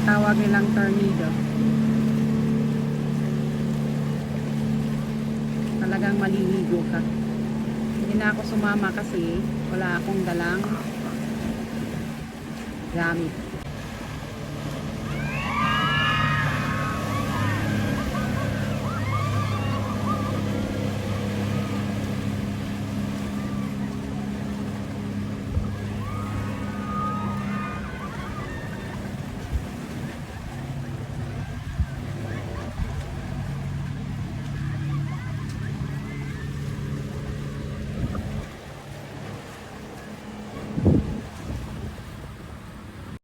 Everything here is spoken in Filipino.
Tawag nilang tornado. Talagang maliligo ka. Hindi na ako sumama kasi wala akong dalang gamit.